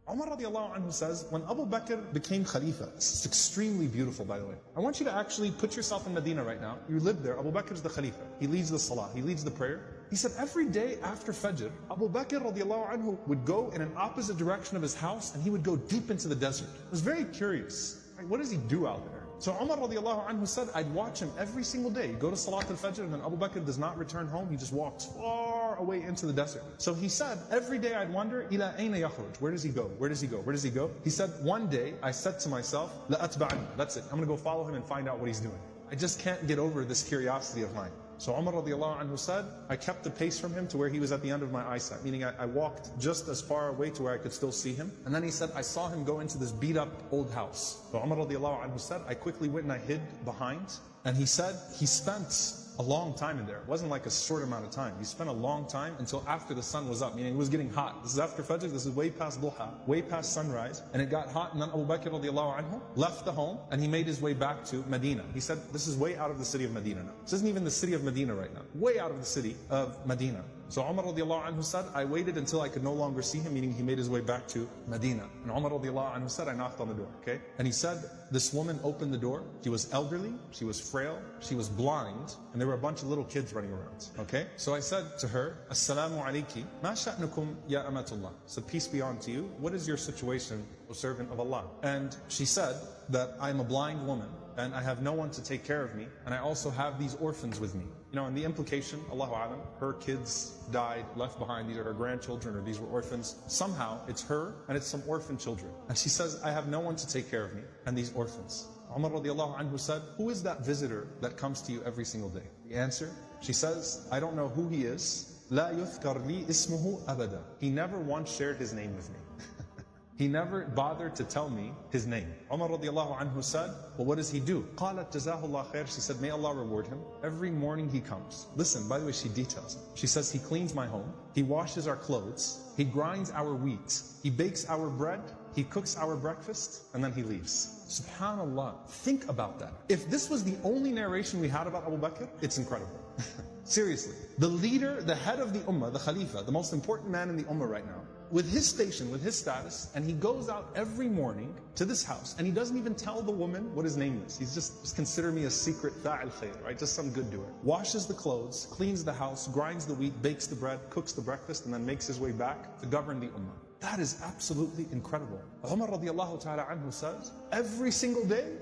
Omar radiallahu anhu says, when Abu Bakr became Khalifa, it's extremely beautiful by the way. I want you to actually put yourself in Medina right now. You live there, Abu Bakr is the Khalifa. He leads the Salah, he leads the prayer. He said every day after Fajr, Abu Bakr radiallahu anhu would go in an opposite direction of his house and he would go deep into the desert. I was very curious, right? What does he do out there? So Omar radiallahu anhu said, I'd watch him every single day. Go to Salat al-Fajr and then Abu Bakr does not return home. He just walks far away into the desert. So he said, every day I'd wonder, Ila ayna yakhruj? Where does he go? Where does he go? Where does he go? He said, one day I said to myself, La atba'ani. That's it. I'm going to go follow him and find out what he's doing. I just can't get over this curiosity of mine. So Omar radiallahu anhu said, I kept the pace from him to where he was at the end of my eyesight, meaning I walked just as far away to where I could still see him. And then he said, I saw him go into this beat up old house. So Omar radiallahu anhu said, I quickly went and I hid behind. And he said, he spent a long time in there. It wasn't like a short amount of time. He spent a long time until after the sun was up, meaning it was getting hot. This is after Fajr, this is way past Duha, way past sunrise. And it got hot, and then Abu Bakr radiallahu anhu left the home, and he made his way back to Medina. He said, this is way out of the city of Medina now. This isn't even the city of Medina right now. Way out of the city of Medina. So Umar radiallahu anhu said, I waited until I could no longer see him, meaning he made his way back to Medina. And Umar radiallahu anhu said, I knocked on the door, okay? And he said, this woman opened the door. She was elderly, she was frail, she was blind, and there were a bunch of little kids running around, okay? So I said to her, Assalamu alayki, ma sha'nukum ya amatullah. So peace be unto you. What is your situation, O servant of Allah? And she said that I'm a blind woman, and I have no one to take care of me, and I also have these orphans with me. You know, and the implication, Allahu A'lam, her kids died, left behind, these are her grandchildren, or these were orphans. Somehow, it's her, and it's some orphan children. And she says, I have no one to take care of me, and these orphans. Umar radiallahu anhu said, who is that visitor that comes to you every single day? The answer, she says, I don't know who he is. La yuthkar li ismuhu abada. He never once shared his name with me. He never bothered to tell me his name. Umar radiallahu anhu said, well, what does he do? قالت جزاه الله خير. She said, may Allah reward him. Every morning he comes. Listen, by the way, she details it. She says, he cleans my home. He washes our clothes. He grinds our wheat. He bakes our bread. He cooks our breakfast. And then he leaves. SubhanAllah. Think about that. If this was the only narration we had about Abu Bakr, it's incredible. Seriously. The leader, the head of the ummah, the khalifa, the most important man in the ummah right now, with his station, with his status, and he goes out every morning to this house, and he doesn't even tell the woman what his name is. He's just consider me a secret fa'il khair, right? Just some good doer. Washes the clothes, cleans the house, grinds the wheat, bakes the bread, cooks the breakfast, and then makes his way back to govern the ummah. That is absolutely incredible. Umar radiallahu ta'ala anhu says, every single day,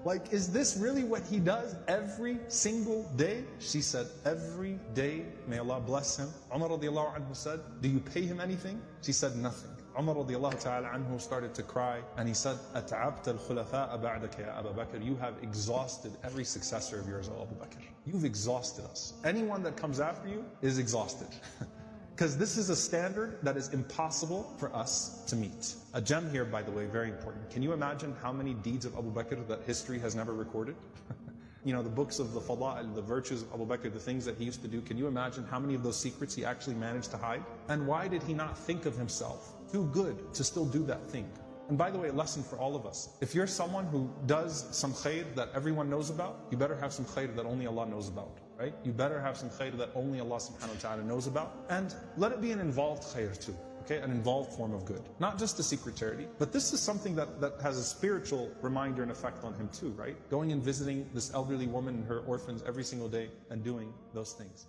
like, is this really what he does every single day? She said, every day, may Allah bless him. Umar radiallahu anhu said, do you pay him anything? She said, nothing. Umar radiallahu ta'ala anhu started to cry, and he said, أَتَعَبْتَ الْخُلَفَاءَ بَعْدَكَ يَا أَبَا بَكْرِ. You have exhausted every successor of yours, O Abu Bakr. You've exhausted us. Anyone that comes after you is exhausted. Because this is a standard that is impossible for us to meet. A gem here, by the way, very important. Can you imagine how many deeds of Abu Bakr that history has never recorded? You know, the books of the fada'il, the virtues of Abu Bakr, the things that he used to do. Can you imagine how many of those secrets he actually managed to hide? And why did he not think of himself too good to still do that thing? And by the way, a lesson for all of us. If you're someone who does some khair that everyone knows about, you better have some khair that only Allah knows about, right? You better have some khair that only Allah subhanahu wa ta'ala knows about. And let it be an involved khair too, okay? An involved form of good. Not just a secret charity, but this is something that has a spiritual reminder and effect on him too, right? Going and visiting this elderly woman and her orphans every single day and doing those things.